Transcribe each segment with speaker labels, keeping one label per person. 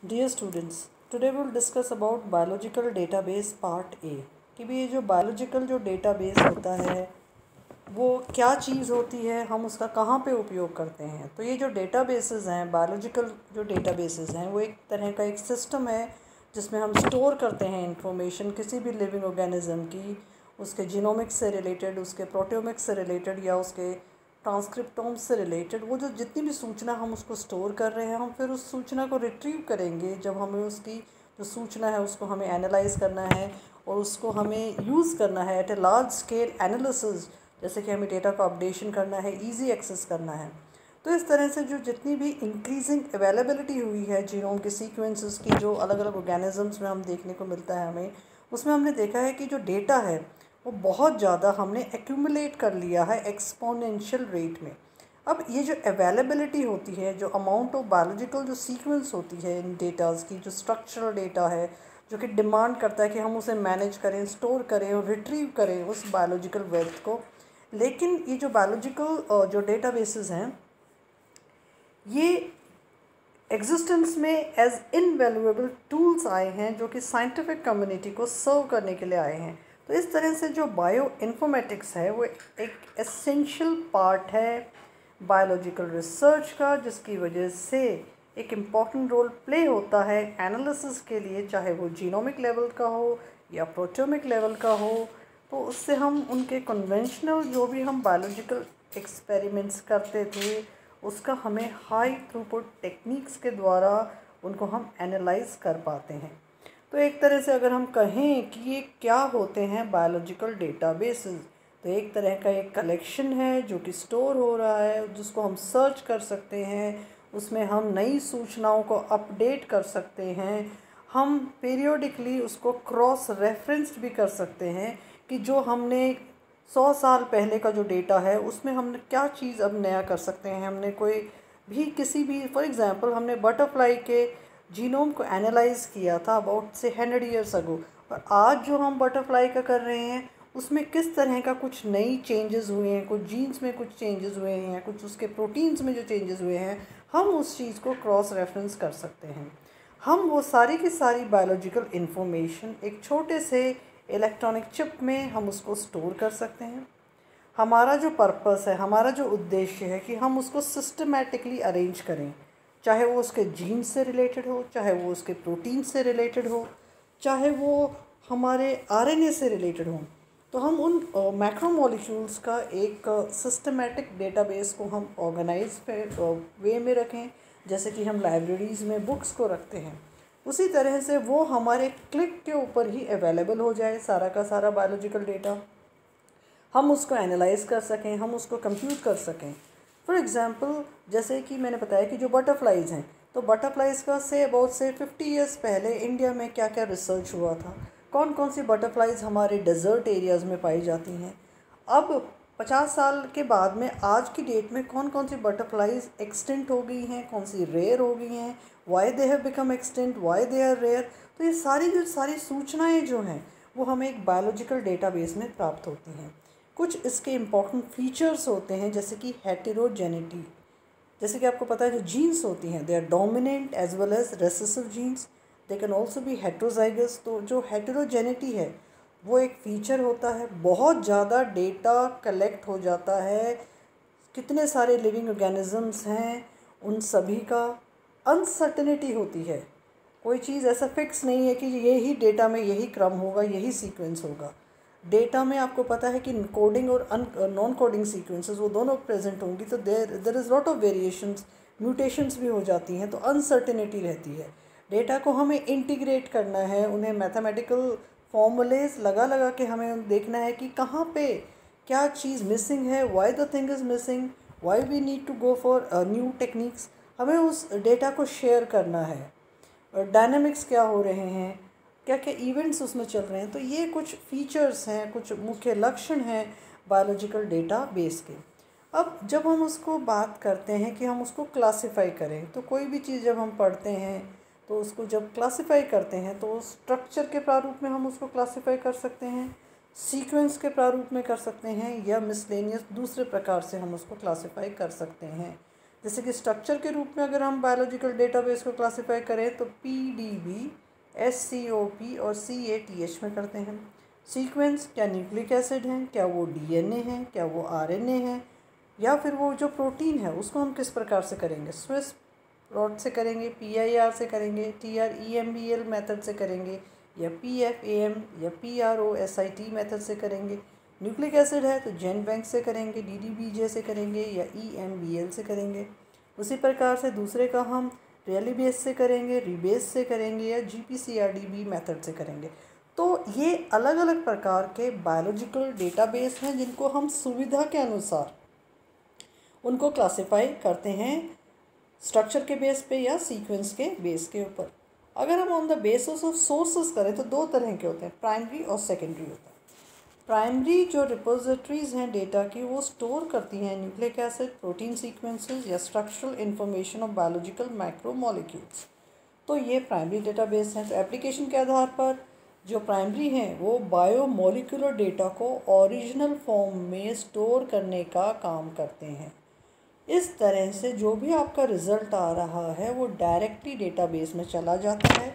Speaker 1: Dear students, today we will discuss about biological database part A कि भी ये जो बायोलॉजिकल जो डेटाबेस होता है वो क्या चीज़ होती है, हम उसका कहाँ पे उपयोग करते हैं। तो ये जो डेटाबेसेस हैं, बायोलॉजिकल जो डेटाबेसेस हैं, वो एक तरह का एक सिस्टम है जिसमें हम स्टोर करते हैं इंफॉर्मेशन किसी भी लिविंग ऑर्गेनिज्म की, उसके जीनोमिक्स से रिलेटेड, उसके प्रोटियोमिक्स से रिलेटेड या उसके ट्रांसक्रिप्टोम से रिलेटेड। वो जो जितनी भी सूचना हम उसको स्टोर कर रहे हैं, हम फिर उस सूचना को रिट्रीव करेंगे जब हमें उसकी जो सूचना है उसको हमें एनालाइज करना है और उसको हमें यूज़ करना है at a large scale analysis. जैसे कि हमें डेटा को अपडेशन करना है, इजी एक्सेस करना है। तो इस तरह से जो जितनी भी इंक्रीजिंग अवेलेबिलिटी हुई है जीनोम के सीक्वेंसेस की, जो अलग अलग ऑर्गेनिजम्स में हम देखने को मिलता है हमें, उसमें हमने देखा है कि जो डेटा है वो बहुत ज़्यादा हमने एक्यूमुलेट कर लिया है एक्सपोनेंशियल रेट में। अब ये जो अवेलेबिलिटी होती है, जो अमाउंट ऑफ बायोलॉजिकल जो सीक्वेंस होती है इन डेटाज़ की, जो स्ट्रक्चरल डेटा है जो कि डिमांड करता है कि हम उसे मैनेज करें, स्टोर करें और रिट्रीव करें उस बायोलॉजिकल वेल्थ को। लेकिन ये जो बायोलॉजिकल जो डेटाबेसेस हैं ये एग्जिस्टेंस में एज इनवैल्यूएबल टूल्स आए हैं जो कि साइंटिफिक कम्युनिटी को सर्व करने के लिए आए हैं। तो इस तरह से जो बायो इन्फॉर्मेटिक्स है वो एक एसेंशियल पार्ट है बायोलॉजिकल रिसर्च का, जिसकी वजह से एक इम्पॉर्टेंट रोल प्ले होता है एनालिसिस के लिए, चाहे वो जीनोमिक लेवल का हो या प्रोटियोमिक लेवल का हो। तो उससे हम उनके कन्वेंशनल जो भी हम बायोलॉजिकल एक्सपेरिमेंट्स करते थे उसका हमें हाई थ्रूपुट टेक्निक्स के द्वारा उनको हम एनालाइज कर पाते हैं। तो एक तरह से अगर हम कहें कि ये क्या होते हैं बायोलॉजिकल डेटाबेसेस, तो एक तरह का एक कलेक्शन है जो कि स्टोर हो रहा है, जिसको हम सर्च कर सकते हैं, उसमें हम नई सूचनाओं को अपडेट कर सकते हैं, हम पीरियोडिकली उसको क्रॉस रेफरेंस्ड भी कर सकते हैं कि जो हमने 100 साल पहले का जो डेटा है उसमें हमने क्या चीज़ अब नया कर सकते हैं। हमने कोई भी किसी भी फॉर एग्ज़ाम्पल हमने बटरफ्लाई के जीनोम को एनालाइज किया था अबाउट से 100 ईयर्स अगो, और आज जो हम बटरफ्लाई का कर रहे हैं उसमें किस तरह का कुछ नई चेंजेस हुए हैं, कुछ जीन्स में कुछ चेंजेस हुए हैं, कुछ उसके प्रोटीन्स में जो चेंजेस हुए हैं, हम उस चीज़ को क्रॉस रेफरेंस कर सकते हैं। हम वो सारी की सारी बायोलॉजिकल इन्फॉर्मेशन एक छोटे से इलेक्ट्रॉनिक चिप में हम उसको स्टोर कर सकते हैं। हमारा जो पर्पस है, हमारा जो उद्देश्य है कि हम उसको सिस्टमैटिकली अरेंज करें, चाहे वो उसके जीन से रिलेटेड हो, चाहे वो उसके प्रोटीन से रिलेटेड हो, चाहे वो हमारे आरएनए से रिलेटेड हो। तो हम उन मैक्रोमोलिक्यूल्स का एक सिस्टमैटिक डेटाबेस को हम ऑर्गेनाइज वे में रखें, जैसे कि हम लाइब्रेरीज़ में बुक्स को रखते हैं। उसी तरह से वो हमारे क्लिक के ऊपर ही अवेलेबल हो जाए सारा का सारा बायोलॉजिकल डेटा, हम उसको एनालाइज कर सकें, हम उसको कंप्यूट कर सकें। फॉर एग्ज़ाम्पल जैसे कि मैंने बताया कि जो बटरफ्लाइज़ हैं, तो बटरफ्लाइज़ का से अबाउट से 50 ईयर्स पहले इंडिया में क्या क्या रिसर्च हुआ था, कौन कौन सी बटरफ्लाइज़ हमारे डेजर्ट एरियाज़ में पाई जाती हैं। अब 50 साल के बाद में आज की डेट में कौन कौन सी बटरफ्लाइज एक्सटिंक्ट हो गई हैं, कौन सी रेयर हो गई हैं, why they have become extinct, why they are rare. तो ये सारी सूचनाएं जो हैं वो हमें एक बायोलॉजिकल डेटाबेस में प्राप्त होती हैं। कुछ इसके इम्पॉर्टेंट फीचर्स होते हैं जैसे कि हेटेरोजेनिटी। जैसे कि आपको पता है जो जीन्स होती हैं they are dominant as well as recessive genes, they can also be heterozygous. तो जो हेटेरोजेनिटी है वो एक फ़ीचर होता है। बहुत ज़्यादा डेटा कलेक्ट हो जाता है, कितने सारे लिविंग ऑर्गेनिजम्स हैं उन सभी का अनसर्टेनिटी होती है। कोई चीज़ ऐसा फिक्स नहीं है कि यही डेटा में यही क्रम होगा, यही सीक्वेंस होगा। डेटा में आपको पता है कि कोडिंग और नॉन कोडिंग सीक्वेंसेस वो दोनों प्रेजेंट होंगी, तो there is lot of variations, mutations भी हो जाती हैं, तो अनसर्टेनिटी रहती है। डेटा को हमें इंटीग्रेट करना है, उन्हें मैथमेटिकल फॉर्मूलेज लगा लगा के हमें देखना है कि कहाँ पे क्या चीज़ मिसिंग है, why the thing is missing, why we need to go for new techniques. हमें उस डेटा को शेयर करना है, डायनामिक्स क्या हो रहे हैं, क्या क्या इवेंट्स उसमें चल रहे हैं। तो ये कुछ फीचर्स हैं, कुछ मुख्य लक्षण हैं बायोलॉजिकल डेटाबेस के। अब जब हम उसको बात करते हैं कि हम उसको क्लासिफाई करें, तो कोई भी चीज़ जब हम पढ़ते हैं तो उसको जब क्लासिफाई करते हैं तो स्ट्रक्चर के प्रारूप में हम उसको क्लासिफाई कर सकते हैं, सीक्वेंस के प्रारूप में कर सकते हैं, या मिसलेनियस दूसरे प्रकार से हम उसको क्लासिफाई कर सकते हैं। जैसे कि स्ट्रक्चर के रूप में अगर हम बायोलॉजिकल डेटाबेस को क्लासिफाई करें तो PDB, SCOP और CATH में करते हैं। सीक्वेंस क्या न्यूक्लिक एसिड हैं, क्या वो DNA है, क्या वो RNA है, या फिर वो जो प्रोटीन है उसको हम किस प्रकार से करेंगे, स्विस प्लॉट से करेंगे, PIR से करेंगे, TREMBL मेथड से करेंगे, या PFAM या PROSIT मेथड से करेंगे। न्यूक्लिक एसिड है तो जेनबैंक से करेंगे, DDBJ से करेंगे, या EMBL से करेंगे। उसी प्रकार से दूसरे का हम रेली बेस से करेंगे, रिबेस से करेंगे, या GPCRDB मेथड से करेंगे। तो ये अलग अलग प्रकार के बायोलॉजिकल डेटाबेस हैं जिनको हम सुविधा के अनुसार उनको क्लासिफाई करते हैं स्ट्रक्चर के बेस पे या सीक्वेंस के बेस के ऊपर। अगर हम on the basis of sources करें तो दो तरह के होते हैं, प्राइमरी और सेकेंडरी होता है। प्राइमरी जो रिपोजिटरीज हैं डेटा की वो स्टोर करती हैं न्यूक्लिक एसिड, प्रोटीन सीक्वेंसेस या structural information of biological micromolecules. तो ये प्राइमरी डेटाबेस हैं। तो एप्लीकेशन के आधार पर जो प्राइमरी हैं वो बायोमोलिकुलर डेटा को ओरिजिनल फॉर्म में स्टोर करने का काम करते हैं। इस तरह से जो भी आपका रिज़ल्ट आ रहा है वो डायरेक्टली डेटाबेस में चला जाता है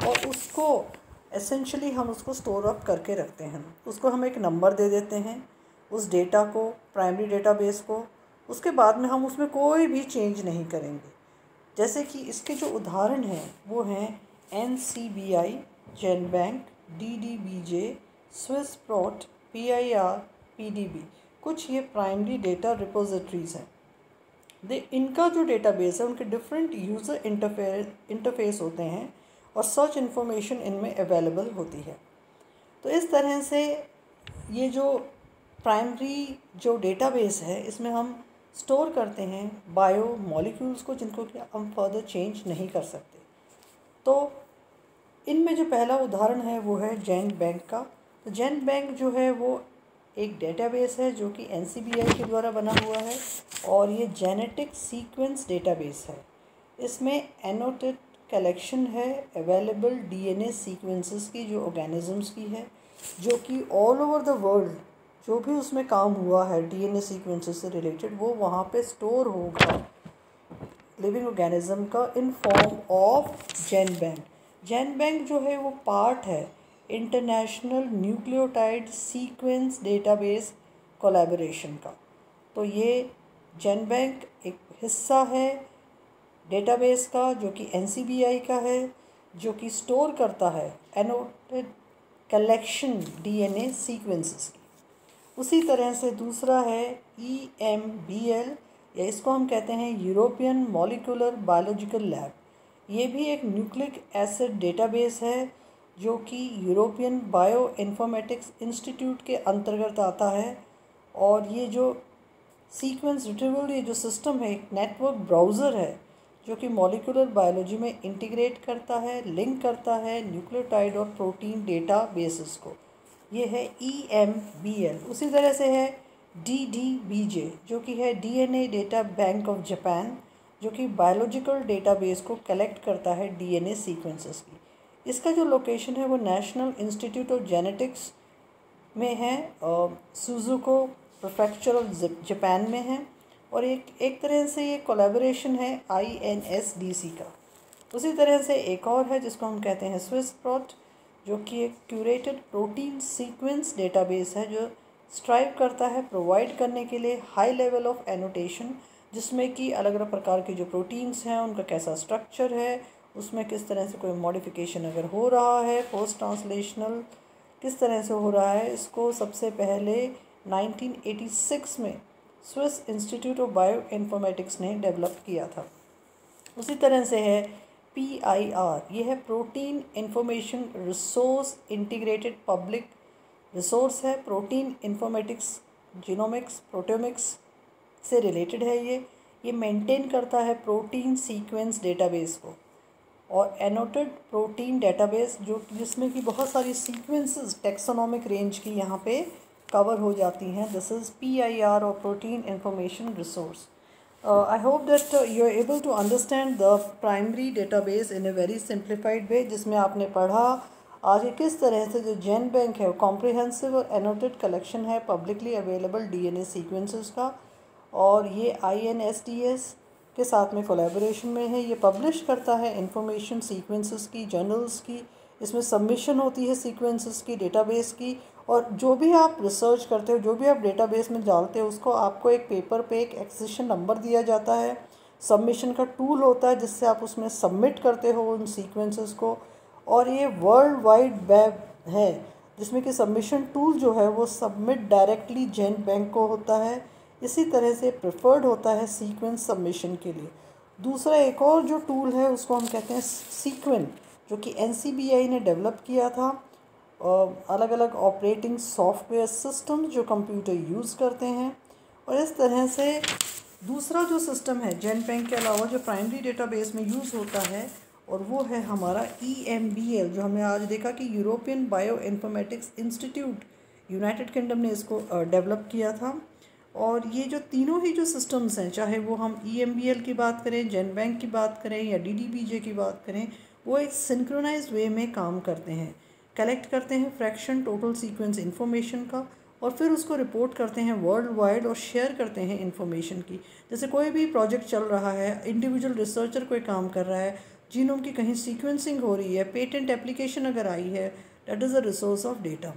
Speaker 1: और उसको एसेंशियली हम उसको स्टोर अप करके रखते हैं। उसको हम एक नंबर दे देते हैं उस डेटा को, प्राइमरी डेटाबेस को। उसके बाद में हम उसमें कोई भी चेंज नहीं करेंगे। जैसे कि इसके जो उदाहरण हैं वो हैं NCBI, जेनबैंक, DDBJ, Swiss plot, PIR, PDB। कुछ ये प्राइमरी डेटा रिपोजिटरीज़ हैं। इनका जो डेटाबेस है उनके डिफरेंट यूज़र इंटरफेस होते हैं और सर्च इन्फॉर्मेशन इनमें अवेलेबल होती है। तो इस तरह से ये जो प्राइमरी जो डेटाबेस है इसमें हम स्टोर करते हैं बायो मॉलिक्यूल्स को जिनको कि हम फर्दर चेंज नहीं कर सकते। तो इनमें जो पहला उदाहरण है वो है जेनबैंक का। तो जेनबैंक जो है वो एक डेटाबेस है जो कि NCBI के द्वारा बना हुआ है और ये जेनेटिक सीक्वेंस डेटाबेस है। इसमें एनोटेड कलेक्शन है अवेलेबल DNA सीक्वेंसेस की, जो ऑर्गेनिजम्स की है, जो कि ऑल ओवर द वर्ल्ड जो भी उसमें काम हुआ है DNA सीक्वेंसेस से रिलेटेड वो वहाँ पे स्टोर होगा लिविंग ऑर्गेनिज्म का इन फॉर्म ऑफ जेनबैंक। जेनबैंक जो है वो पार्ट है international nucleotide sequence database collaboration का। तो ये जेनबैंक एक हिस्सा है डेटाबेस का जो कि NCBI का है, जो कि स्टोर करता है एनोटेड कलेक्शन DNA सीक्वेंसेस की। उसी तरह से दूसरा है EMBL, या इसको हम कहते हैं यूरोपियन मॉलिक्यूलर बायोलॉजिकल लैब। ये भी एक न्यूक्लिक एसिड डेटाबेस है जो कि यूरोपियन बायो इन्फॉर्मेटिक्स इंस्टीट्यूट के अंतर्गत आता है। और ये जो सीक्वेंस रिट्रीवल ये जो सिस्टम है एक नेटवर्क ब्राउज़र है जो कि मॉलिक्यूलर बायोलॉजी में इंटीग्रेट करता है, लिंक करता है न्यूक्लियोटाइड और प्रोटीन डेटा बेसिस को। ये है EMBL। उसी तरह से है DDBJ जो कि है DNA data bank of Japan, जो कि बायोलॉजिकल डेटाबेस को कलेक्ट करता है DNA सीक्वेंसेस की। इसका जो लोकेशन है वो नेशनल इंस्टीट्यूट ऑफ जेनेटिक्स में है, सुजुको प्रीफेक्चर ऑफ जापान में है। और एक तरह से ये कोलैबोरेशन है INSDC का। उसी तरह से एक और है जिसको हम कहते हैं स्विस प्लॉट, जो कि एक क्यूरेटेड प्रोटीन सीक्वेंस डेटाबेस है जो स्ट्राइव करता है प्रोवाइड करने के लिए हाई लेवल ऑफ एनोटेशन, जिसमें कि अलग अलग प्रकार के जो प्रोटीन्स हैं उनका कैसा स्ट्रक्चर है, उसमें किस तरह से कोई मॉडिफिकेशन अगर हो रहा है, पोस्ट ट्रांसलेशनल किस तरह से हो रहा है। इसको सबसे पहले 1986 में Swiss institute of bio informatics ने डेवलप किया था। उसी तरह से है PIR, ये है protein information resource integrated public resource है। प्रोटीन इन्फॉर्मेटिक्स, जीनोमिक्स, प्रोटियोमिक्स से रिलेटेड है। ये मेंटेन करता है प्रोटीन सीक्वेंस डेटाबेस को और एनोटेड प्रोटीन डेटाबेस जिसमें कि बहुत सारी सीक्वेंसेस टेक्सोनोमिक रेंज की यहाँ पे कवर हो जाती हैं। दिस इज़ PIR और protein information resource. I hope that you are able to understand the primary database in a very simplified way, जिसमें आपने पढ़ा आगे किस तरह से जो जेनबैंक है कॉम्प्रिहेंसिव और एनोटेड कलेक्शन है पब्लिकली अवेलेबल DNA सीक्वेंसेस का, और ये INSDS के साथ में कोलैबोरेशन में है। ये पब्लिश करता है इंफॉर्मेशन सीक्वेंसेस की, जर्नल्स की, इसमें सबमिशन होती है सीक्वेंसेस की, डेटाबेस की, और जो भी आप रिसर्च करते हो, जो भी आप डेटाबेस में डालते हो, उसको आपको एक पेपर पे एक एक्सेशन नंबर दिया जाता है। सबमिशन का टूल होता है जिससे आप उसमें सबमिट करते हो उन सीक्वेंसेस को। और ये वर्ल्ड वाइड वेब है जिसमें कि सबमिशन टूल जो है वो सबमिट डायरेक्टली जेनबैंक को होता है। इसी तरह से प्रेफर्ड होता है सीक्वेंस सबमिशन के लिए। दूसरा एक और जो टूल है उसको हम कहते हैं सीक्वेन, जो कि NCBI ने डेवलप किया था। अलग अलग ऑपरेटिंग सॉफ्टवेयर सिस्टम जो कंप्यूटर यूज़ करते हैं। और इस तरह से दूसरा जो सिस्टम है जेनबैंक के अलावा जो प्राइमरी डेटाबेस में यूज़ होता है, और वो है हमारा EMBL, जो हमने आज देखा कि European bio informatics institute United kingdom ने इसको डेवलप किया था। और ये जो तीनों ही जो सिस्टम्स हैं, चाहे वो हम EMBL की बात करें, जेनबैंक की बात करें या DDBJ की बात करें, वो एक सिंक्रोनाइज्ड वे में काम करते हैं। कलेक्ट करते हैं फ्रैक्शन टोटल सीक्वेंस इन्फॉर्मेशन का, और फिर उसको रिपोर्ट करते हैं वर्ल्ड वाइड और शेयर करते हैं इन्फॉर्मेशन की। जैसे कोई भी प्रोजेक्ट चल रहा है, इंडिविजुअल रिसर्चर कोई काम कर रहा है, जीनोम की कहीं सीक्वेंसिंग हो रही है, पेटेंट एप्लीकेशन अगर आई है, that is a resource of data.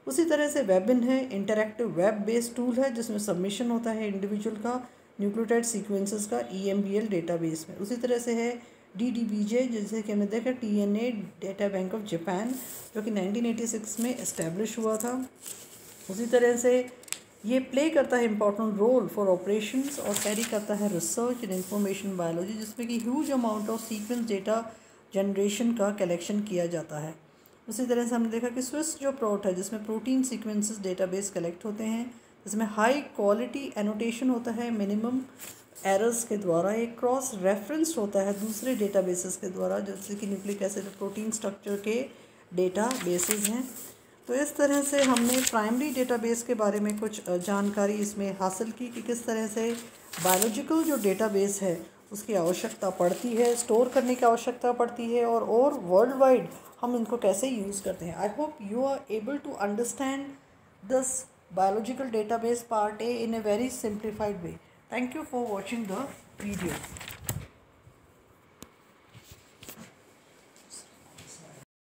Speaker 1: उसी तरह से वेबिन है, इंटरैक्टिव वेब बेस्ड टूल है जिसमें सबमिशन होता है इंडिविजुअल का न्यूक्लियोटाइड सीक्वेंसेस का EMBL डेटाबेस में। उसी तरह से है DDBJ, जैसे कि हमने देखा TNA data bank of Japan, जो कि 1986 में इस्टेब्लिश हुआ था। उसी तरह से ये प्ले करता है इम्पॉर्टेंट रोल फॉर ऑपरेशंस और कैरी करता है रिसर्च इन इंफॉर्मेशन बायोलॉजी, जिसमें कि huge amount of sequence data generation का कलेक्शन किया जाता है। उसी तरह से हमने देखा कि स्विस जो प्रोट है जिसमें प्रोटीन सीक्वेंसेस डेटाबेस कलेक्ट होते हैं, जिसमें हाई क्वालिटी एनोटेशन होता है मिनिमम एरर्स के द्वारा, एक क्रॉस रेफरेंस होता है दूसरे डेटाबेसेस के द्वारा, जैसे कि न्यूक्लिक एसिड प्रोटीन स्ट्रक्चर के डेटाबेसेस हैं। तो इस तरह से हमने प्राइमरी डेटाबेस के बारे में कुछ जानकारी इसमें हासिल की कि किस तरह से बायोलॉजिकल जो डेटाबेस है उसकी आवश्यकता पड़ती है, स्टोर करने की आवश्यकता पड़ती है, और वर्ल्ड वाइड हम इनको कैसे यूज़ करते हैं। I hope you are able to understand this biological database part A in a very simplified way. Thank you for watching the video.